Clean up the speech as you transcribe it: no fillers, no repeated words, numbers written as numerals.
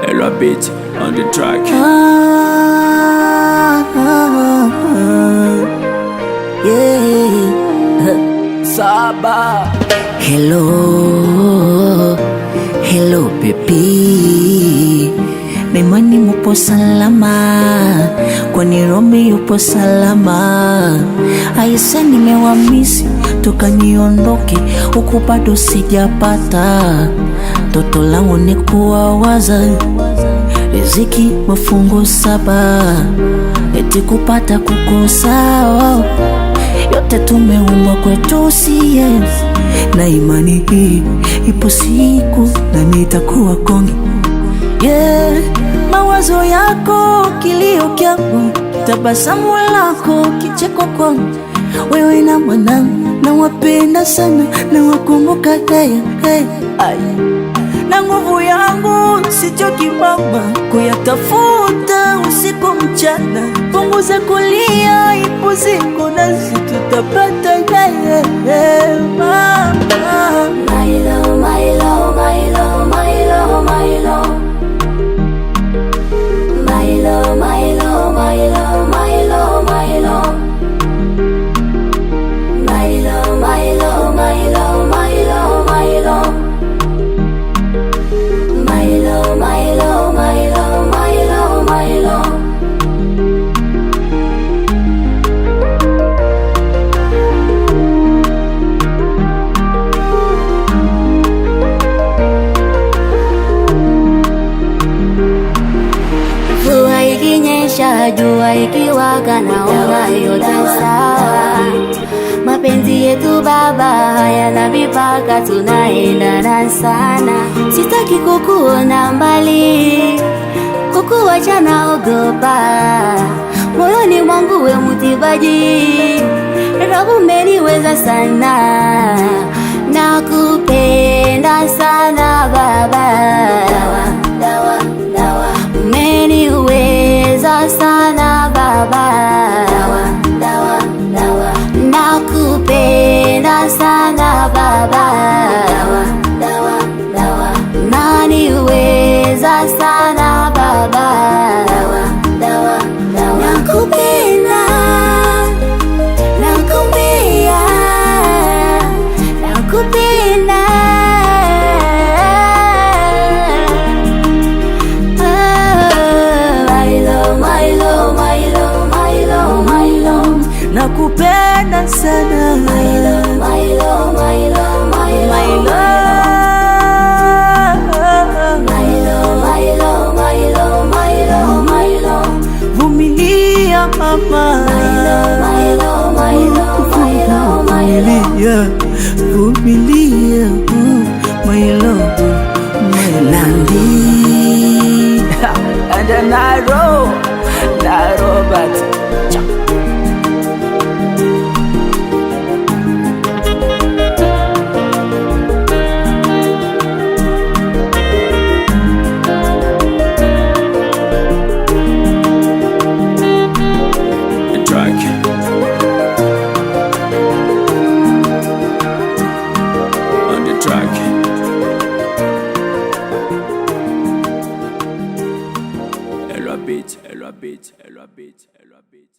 Ella beat on the track. Yeah. Saba. Hello, hello baby, memani mupo salama, kwani Romi yupo salama? Aisa nimewamisi toka niondoke, huku bado sijapata. Toto langu ni kuwawaza, riziki mafungu 7, eti kupata kukosa. Yote tumeumbwa kwetu siye, na imani hii ipo siku na nitakuwa konge. Yeah, mawazo yako, kilio kyangu, tabasamu lako, kicheko kwangu. Wewe na mwanangu na wapenda sana, na wakumbuka hey. Na nguvu yangu sichoki mama, kuyatafuta usiku mchana. Punguza kulia, ipo siku nasi tutapata mama. My love, my love, my love, my love, my love. My love, my love, my love, my love, my love. My love, my love, my love, my love, my love. My love, my love, my love, my love, my love. Mvua ikinyesha, jua ikiwaka, naona yote sawa. Mapenzi yetu baba hayana mipaka, tunaendana sana. Sitaki kukuona mbali, kukuacha naogopa. Moyoni mwangu we mutibaji, Rabu umeniweza sana. Nakupenda sana baba, dawa, dawa. Umeniweza sana baba, dawa, dawa. Nakupenda sana baba, dawa, dawa. Naniweza sana baba, dawa. Nakupenda, nakumbia, nakupenda. My love, my love, my love, my love, my love. Nakupenda sana, My love, my love, my love, my my love. love. My love, my love, my love, my love, my love. Vumilia mama, My love, my love, my love, my love, my love. vumilia, my love, my Nandi And then Naro but Ella beat.